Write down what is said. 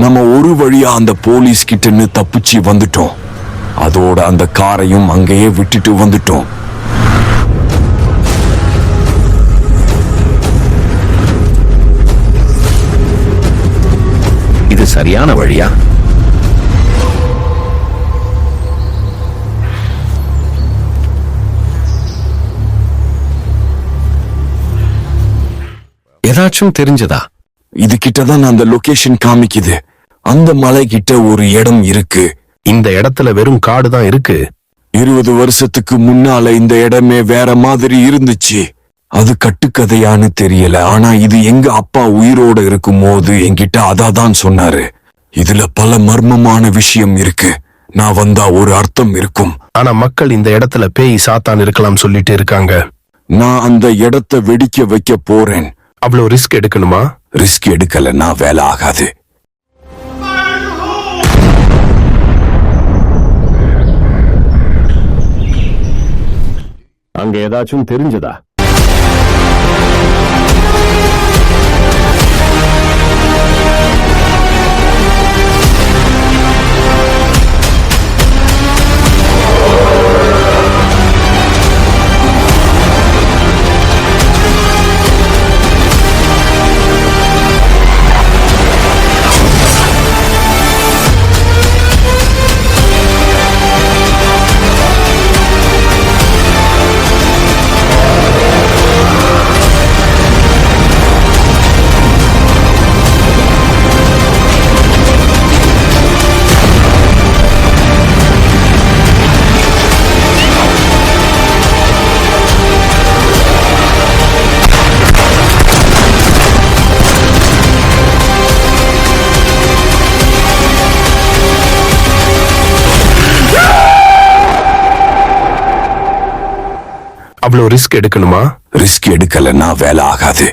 நம்ம ஒரு வழியா அந்த போலீஸ் கிட்ட தப்பிச்சு வந்துட்டோம். அதோட அந்த காரையும் அங்கேயே விட்டுட்டு வந்துட்டோம். இது சரியான வழியா? ஏதாச்சும் தெரிஞ்சதா? இது கிட்டதான் அந்த லொகேஷன் காமிக்குது. அந்த மலை கிட்ட ஒரு இடம் இருக்கு. இந்த இடத்துல வெறும் காடு தான் இருக்கு. 20 வருஷத்துக்கு முன்னால இந்த இடமே வேற மாதிரி இருந்துச்சு. அது கட்டுக்கதையான்னு தெரியல. ஆனா இது எங்க அப்பா உயிரோட இருக்கும் போது என்கிட்ட அதான் சொன்னாரு. இதுல பல மர்மமான விஷயம் இருக்கு. நான் வந்தா ஒரு அர்த்தம் இருக்கும். ஆனா மக்கள் இந்த இடத்துல பேய் சாத்தான் இருக்கலாம் சொல்லிட்டு இருக்காங்க. நான் அந்த இடத்தை வெடிக்க வைக்க போறேன். அவ்வளவு ரிஸ்க் எடுக்கணுமா? ரிஸ்க் எடுக்கலன்னா வேலை ஆகாது. அங்க ஏதாச்சும் தெரிஞ்சதா? அவ்வளவு ரிஸ்க் எடுக்கணுமா? ரிஸ்க் எடுக்கலன்னா வேலை ஆகாது.